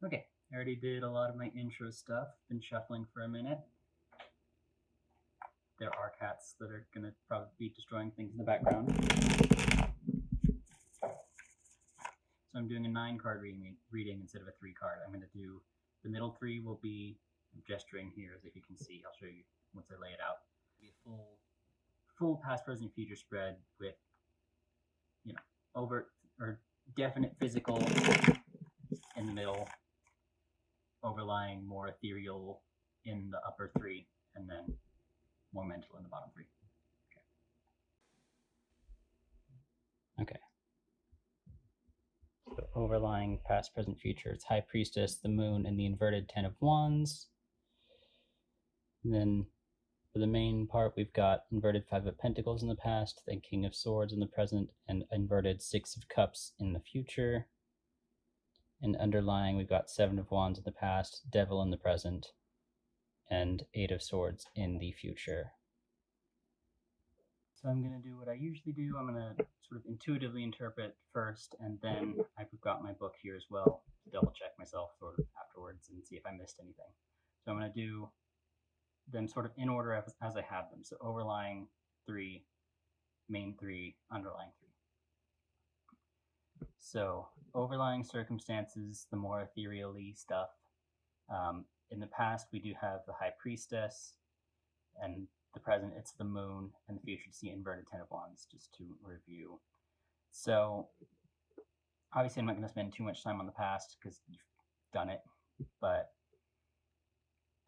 Okay, I already did a lot of my intro stuff. Been shuffling for a minute. There are cats that are gonna probably be destroying things in the background. So I'm doing a 9-card reading instead of a 3-card. I'm gonna do the middle 3 will be, I'm gesturing here as if you can see. I'll show you once I lay it out. It'll be a full past, present, future spread with, overt or definite physical in the middle, overlying more ethereal in the upper 3, and then more mental in the bottom 3. Okay. So overlying past, present, future, it's High Priestess, the Moon, and the inverted Ten of Wands. And then for the main part, we've got inverted Five of Pentacles in the past, then King of Swords in the present, and inverted Six of Cups in the future. And underlying, we've got Seven of Wands in the past, Devil in the present, and Eight of Swords in the future. So I'm going to do what I usually do. I'm going to sort of intuitively interpret first, and then I've got my book here as well to double check myself sort of afterwards and see if I missed anything. So I'm going to do them sort of in order as I have them. So overlying 3, main 3, underlying 3. So overlying circumstances, the more ethereal-y stuff. In the past, we do have the High Priestess, and the present, it's the Moon, and the future, it's the inverted Ten of Wands, just to review. So obviously I'm not going to spend too much time on the past because you've done it, but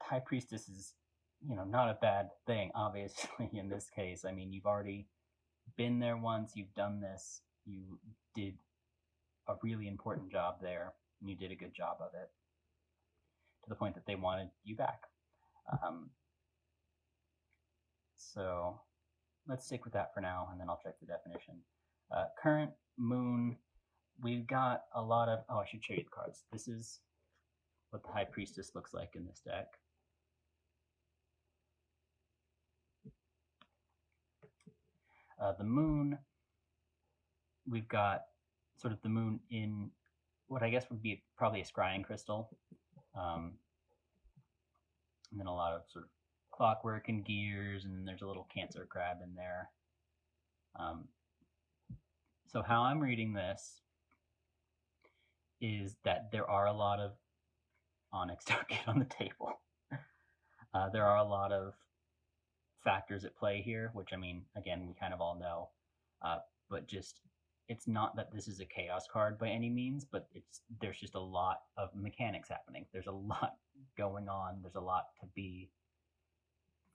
High Priestess is, not a bad thing, obviously, in this case. I mean, you've already been there once, you've done this, you did a really important job there, and you did a good job of it, to the point that they wanted you back. So let's stick with that for now, and then I'll check the definition. Current Moon, we've got a lot of, I should show you the cards. This is what the High Priestess looks like in this deck. The Moon, we've got sort of the Moon in what I guess would be probably a scrying crystal. And then a lot of sort of clockwork and gears, and there's a little Cancer crab in there. So how I'm reading this is that there are a lot of onyx, don't get on the table. There are a lot of factors at play here, which, I mean, again, we kind of all know, but just, it's not that this is a chaos card by any means, but there's just a lot of mechanics happening. There's a lot going on. There's a lot to be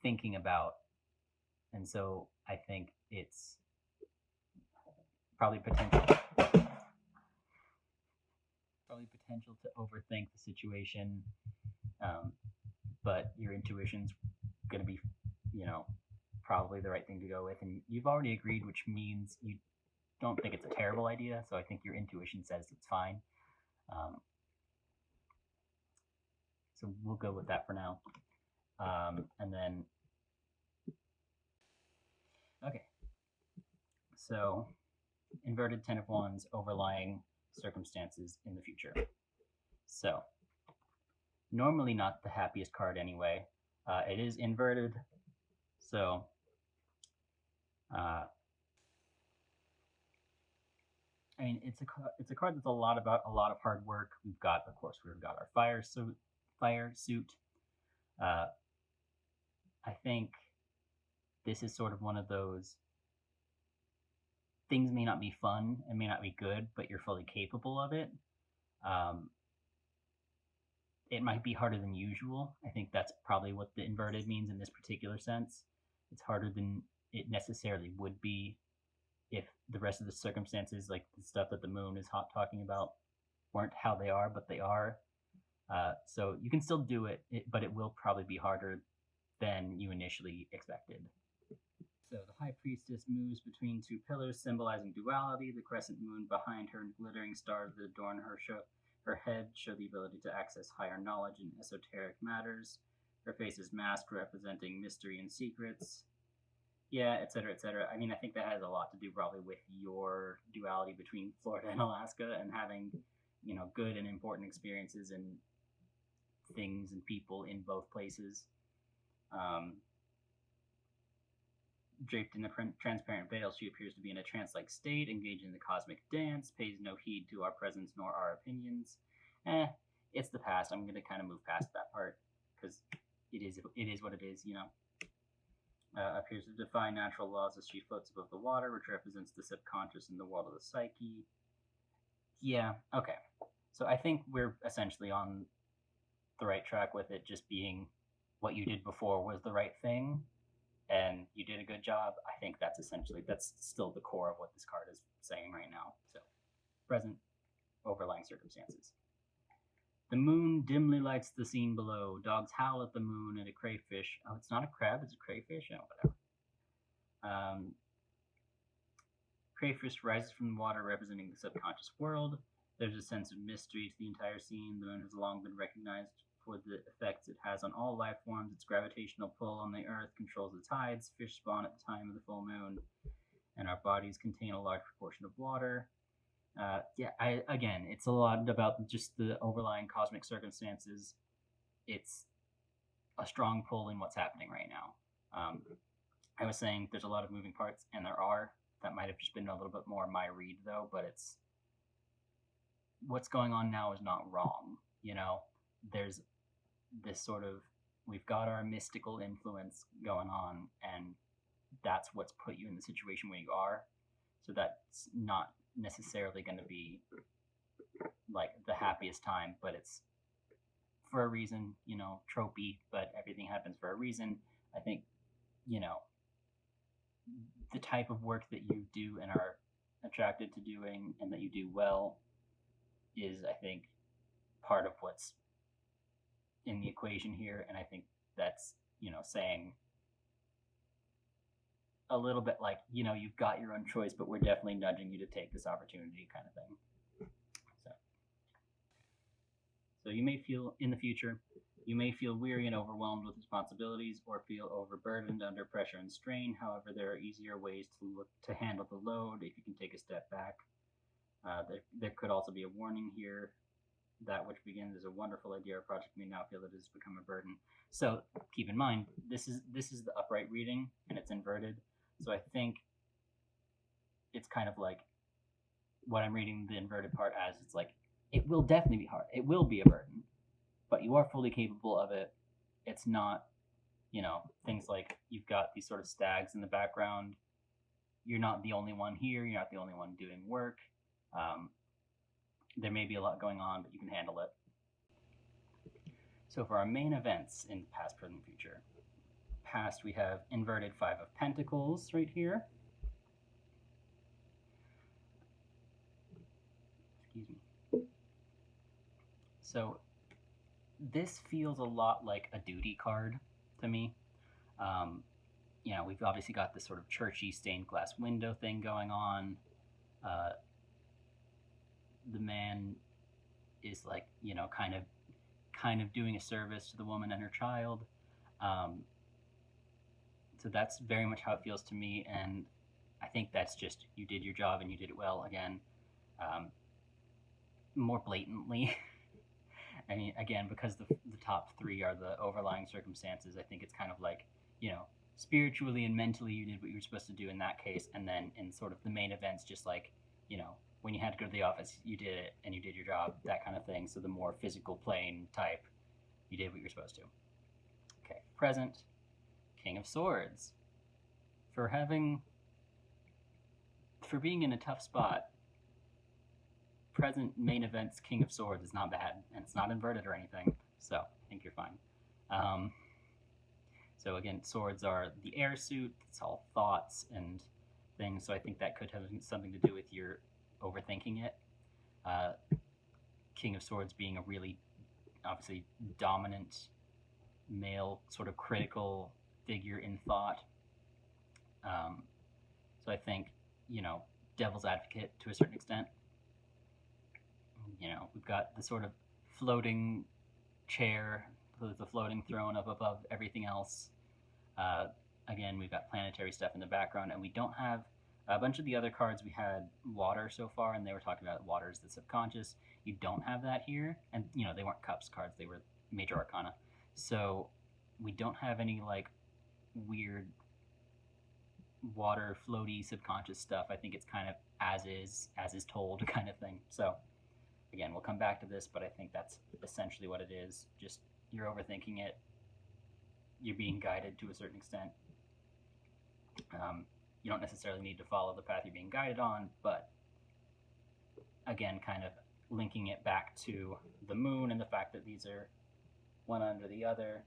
thinking about. And so I think it's probably potential to overthink the situation, but your intuition's going to be, probably the right thing to go with. And you've already agreed, which means you don't think it's a terrible idea. So I think your intuition says it's fine. So we'll go with that for now. And then, okay. So inverted Ten of Wands, overlying circumstances in the future. So normally not the happiest card anyway. It is inverted, so I mean, it's a card that's a lot about a lot of hard work. We've got our fire suit. I think this is sort of one of those things may not be fun and may not be good, but you're fully capable of it. It might be harder than usual. I think that's probably what the inverted means in this particular sense. It's harder than it necessarily would be if the rest of the circumstances, like the stuff that the Moon is talking about, weren't how they are, but they are. So you can still do it, but it will probably be harder than you initially expected. So the High Priestess moves between two pillars symbolizing duality. The crescent moon behind her and glittering stars that adorn her head show the ability to access higher knowledge in esoteric matters. Her face is masked, representing mystery and secrets. Yeah, etc., etc. I mean, I think that has a lot to do probably with your duality between Florida and Alaska, and having good and important experiences and things and people in both places. Um, Draped in a transparent veil, she appears to be in a trance-like state, engaged in the cosmic dance, pays no heed to our presence nor our opinions. It's the past. I'm going to kind of move past that part because it is what it is. Appears to defy natural laws as she floats above the water, which represents the subconscious in the world of the psyche. Yeah, okay. So I think we're essentially on the right track with it just being what you did before was the right thing, and you did a good job. I think that's still the core of what this card is saying right now. So, present, overlying circumstances. The moon dimly lights the scene below. Dogs howl at the moon, and a crayfish. Oh, it's not a crab, it's a crayfish? Oh, whatever. Crayfish rises from the water, representing the subconscious world. There's a sense of mystery to the entire scene. The moon has long been recognized for the effects it has on all life forms. Its gravitational pull on the earth controls the tides. Fish spawn at the time of the full moon, and our bodies contain a large proportion of water. Again, it's a lot about just the overlying cosmic circumstances. It's a strong pull in what's happening right now. I was saying there's a lot of moving parts, and there are. That might have just been a little bit more my read, though, but it's what's going on now is not wrong. There's this sort of, we've got our mystical influence going on, and that's what's put you in the situation where you are. So that's not necessarily going to be like the happiest time, but it's for a reason, tropey, but everything happens for a reason. I think, the type of work that you do and are attracted to doing and that you do well is, I think, part of what's in the equation here. And I think that's, saying a little bit like, you've got your own choice, but we're definitely nudging you to take this opportunity kind of thing. So you may feel in the future, you may feel weary and overwhelmed with responsibilities or feel overburdened under pressure and strain. However, there are easier ways to handle the load if you can take a step back. There could also be a warning here. That which begins as a wonderful idea or project may now feel that it has become a burden. So keep in mind, this is the upright reading, and it's inverted. So I think it's kind of like what I'm reading the inverted part as. It's like, it will definitely be hard. It will be a burden, but you are fully capable of it. It's not, things like you've got these sort of stags in the background. You're not the only one here. You're not the only one doing work. There may be a lot going on, but you can handle it. So for our main events in past, present, future. Past, we have inverted Five of Pentacles right here. Excuse me. So this feels a lot like a duty card to me. We've obviously got this sort of churchy stained glass window thing going on. The man is like, kind of doing a service to the woman and her child. So that's very much how it feels to me, and I think that's just, you did your job and you did it well again. More blatantly. I mean, again, because the top three are the overlying circumstances, I think it's kind of like, spiritually and mentally you did what you were supposed to do in that case, and then in sort of the main events, just like, when you had to go to the office, you did it and you did your job, that kind of thing. So the more physical plane type, you did what you're supposed to. Okay, present, King of Swords. For being in a tough spot, present main events King of Swords is not bad, and it's not inverted or anything, so I think you're fine. So again, swords are the air suit, it's all thoughts and things, so I think that could have something to do with your overthinking it. King of Swords being a really, obviously, dominant male, sort of critical figure in thought. So I think, devil's advocate to a certain extent. We've got the sort of floating chair, the floating throne up above everything else. Again, we've got planetary stuff in the background, and we don't have a bunch of the other cards. We had water so far, and they were talking about water as the subconscious. You don't have that here, and they weren't cups cards; they were major arcana. So we don't have any like weird water floaty subconscious stuff. I think it's kind of as is told kind of thing. So again, we'll come back to this, but I think that's essentially what it is. Just you're overthinking it. You're being guided to a certain extent. You don't necessarily need to follow the path you're being guided on, but again, kind of linking it back to the moon and the fact that these are one under the other,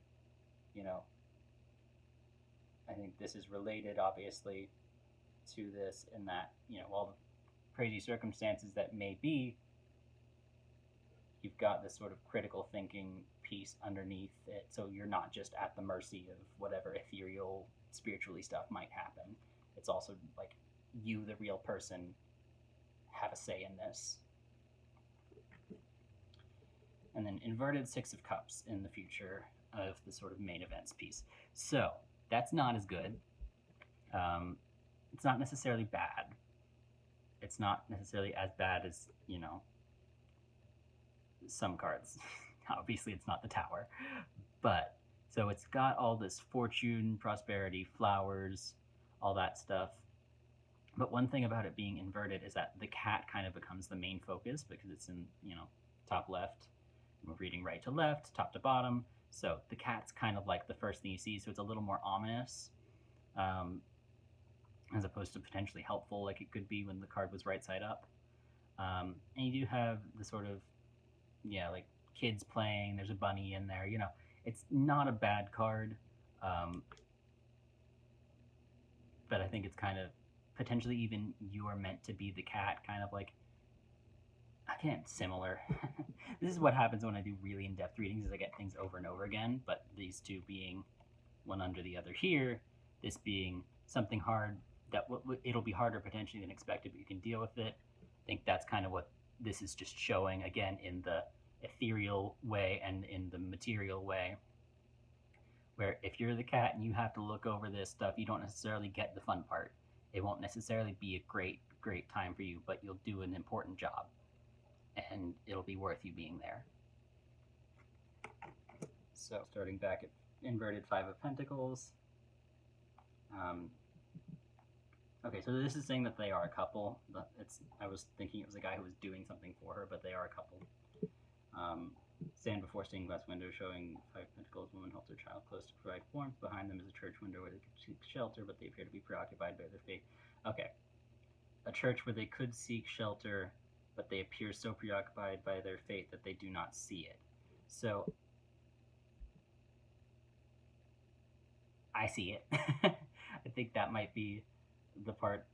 I think this is related, obviously, to this in that, all the crazy circumstances that may be, you've got this sort of critical thinking piece underneath it, so you're not just at the mercy of whatever ethereal, spiritually stuff might happen. It's also like you, the real person, have a say in this. And then inverted Six of Cups in the future of the sort of main events piece. So that's not as good. It's not necessarily bad. It's not necessarily as bad as, some cards. Obviously, it's not the Tower. But, so it's got all this fortune, prosperity, flowers, all that stuff. But one thing about it being inverted is that the cat kind of becomes the main focus because it's in, top left. We're reading right to left, top to bottom. So the cat's kind of like the first thing you see, so it's a little more ominous, as opposed to potentially helpful like it could be when the card was right side up. And you do have the sort of, like kids playing, there's a bunny in there, it's not a bad card. But I think it's kind of potentially even you are meant to be the cat, kind of like, again, similar. This is what happens when I do really in-depth readings, is I get things over and over again, but these two being one under the other here, this being something hard that it'll be harder potentially than expected, but you can deal with it. I think that's kind of what this is just showing, again, in the ethereal way and in the material way, where if you're the cat and you have to look over this stuff, you don't necessarily get the fun part. It won't necessarily be a great time for you, but you'll do an important job, and it'll be worth you being there. So starting back at inverted Five of Pentacles. Okay, so this is saying that they are a couple. But I was thinking it was a guy who was doing something for her, but they are a couple. Stand before stained glass window showing Five Pentacles. Woman holds her child close to provide warmth. Behind them is a church window where they could seek shelter, but they appear to be preoccupied by their fate. Okay. A church where they could seek shelter, but they appear so preoccupied by their fate that they do not see it. So I see it. I think that might be the part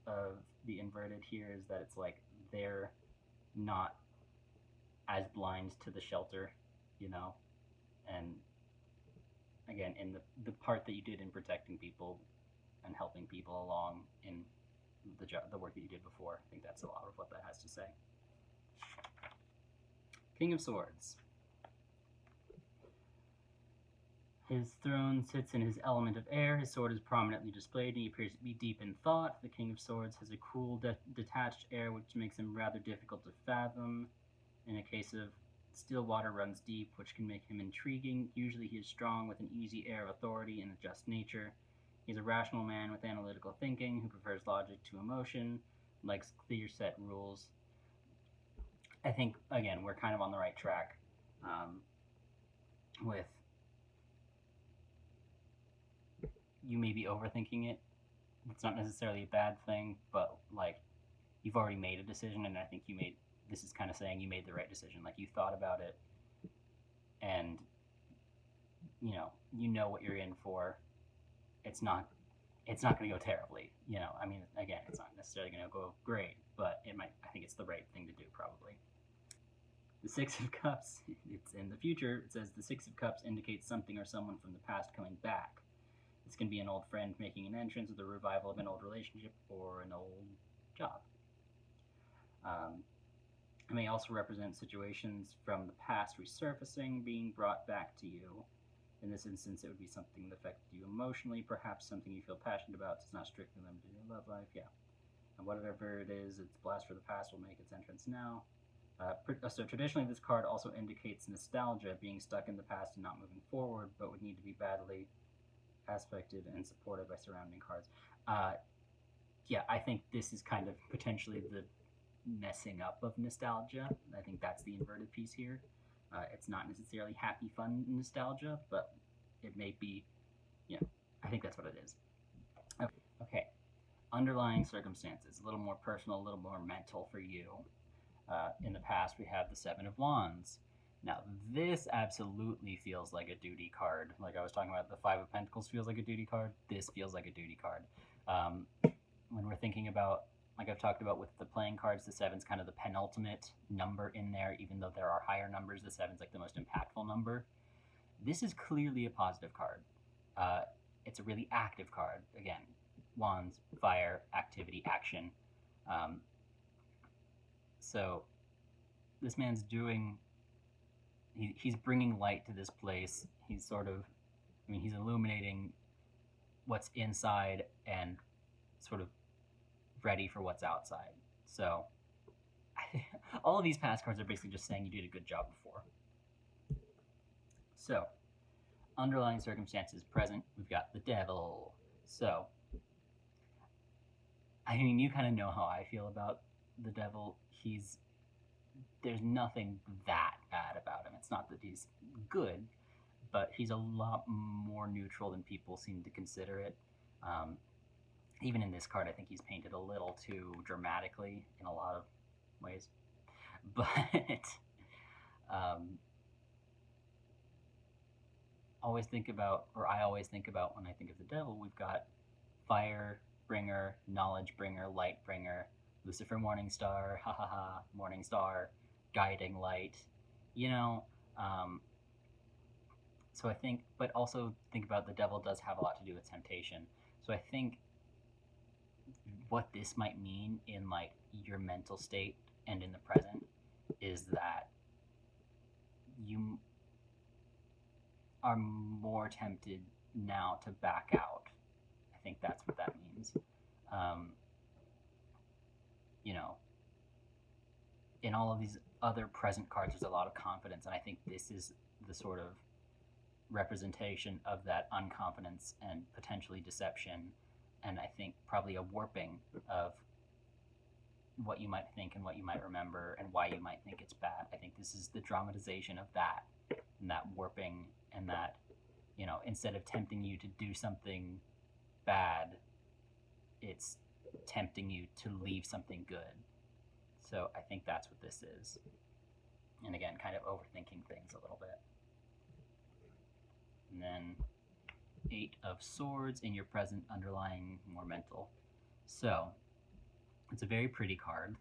of the inverted here, is that it's like they're not as blind to the shelter, and again, in the part that you did in protecting people and helping people along in the work that you did before, I think that's a lot of what that has to say. King of Swords. His throne sits in his element of air. His sword is prominently displayed, and he appears to be deep in thought. The King of Swords has a cool, detached air, which makes him rather difficult to fathom. In a case of still water runs deep, which can make him intriguing. Usually he is strong with an easy air of authority and a just nature. He's a rational man with analytical thinking who prefers logic to emotion, likes clear-set rules. I think, again, we're kind of on the right track with you may be overthinking it. It's not necessarily a bad thing, but like you've already made a decision, and I think this is kind of saying you made the right decision. Like you thought about it, and you know what you're in for. It's not going to go terribly. I mean, again, it's not necessarily going to go great, but it might. I think it's the right thing to do, probably. The Six of Cups, it's in the future. It says the Six of Cups indicates something or someone from the past coming back. This can be an old friend making an entrance, or the revival of an old relationship, or an old job. It may also represent situations from the past resurfacing, being brought back to you. In this instance, it would be something that affected you emotionally, perhaps something you feel passionate about. It's not strictly limited to your love life, yeah. And whatever it is, its blast for the past will make its entrance now. So traditionally, this card also indicates nostalgia, being stuck in the past and not moving forward, but would need to be badly aspected and supported by surrounding cards. Uh, yeah, I think this is kind of potentially the messing up of nostalgia. I think that's the inverted piece here. It's not necessarily happy, fun nostalgia, but it may be, I think that's what it is. Okay. Underlying circumstances, a little more personal, a little more mental for you. In the past, we have the Seven of Wands. Now, this absolutely feels like a duty card. Like I was talking about, the Five of Pentacles feels like a duty card. This feels like a duty card. When we're thinking about, like I've talked about with the playing cards, the seven's kind of the penultimate number in there, even though there are higher numbers. The seven's like the most impactful number. This is clearly a positive card. It's a really active card. Again, wands, fire, activity, action. So this man's doing, he's bringing light to this place. He's sort of, he's illuminating what's inside and sort of ready for what's outside. So all of these past cards are basically just saying you did a good job before. So underlying circumstances present, we've got the devil. So you kind of know how I feel about the devil. There's nothing that bad about him. It's not that he's good, but he's a lot more neutral than people seem to consider it. Even in this card, I think he's painted a little too dramatically in a lot of ways. But I always think about when I think of the devil, we've got fire bringer, knowledge bringer, light bringer, Lucifer Morningstar, ha ha ha, Morningstar, guiding light, so I think, but also think about the devil does have a lot to do with temptation. So I think what this might mean in like your mental state and in the present is that you are more tempted now to back out. I think that's what that means. In all of these other present cards, there's a lot of confidence, and I think this is the sort of representation of that unconfidence and potentially deception, and I think probably a warping of what you might think and what you might remember and why you might think it's bad. I think this is the dramatization of that, and that warping, and that, instead of tempting you to do something bad, it's tempting you to leave something good. So I think that's what this is. And again, kind of overthinking things a little bit. And then 8 of Swords in your present, underlying more mental. So it's a very pretty card.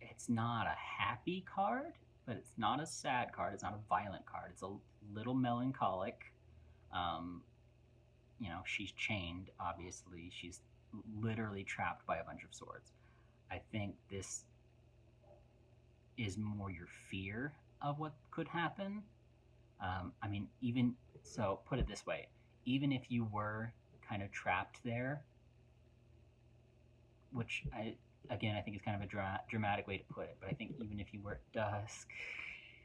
It's not a happy card, but it's not a sad card. It's not a violent card. It's a little melancholic. She's chained, obviously. She's literally trapped by a bunch of swords. I think this is more your fear of what could happen. Even so, put it this way, even if you were kind of trapped there, which I think is kind of a dramatic way to put it, but I think even if you were at dusk,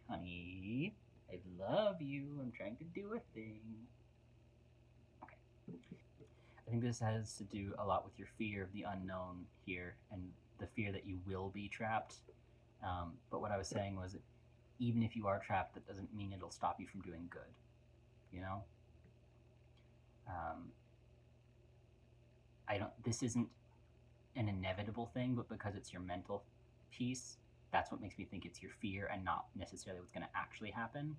honey, I love you, I'm trying to do a thing. Okay. I think this has to do a lot with your fear of the unknown here, and the fear that you will be trapped. But what I was saying was, even if you are trapped, that doesn't mean it'll stop you from doing good. This isn't an inevitable thing, but because it's your mental piece, that's what makes me think it's your fear and not necessarily what's going to actually happen.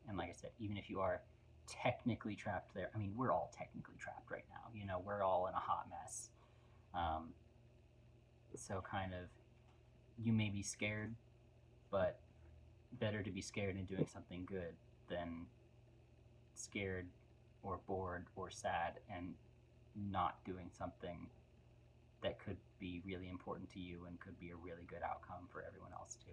And like I said, even if you are technically trapped there, we're all technically trapped right now. We're all in a hot mess. So kind of, you may be scared, but better to be scared and doing something good than scared or bored or sad and not doing something that could be really important to you and could be a really good outcome for everyone else too.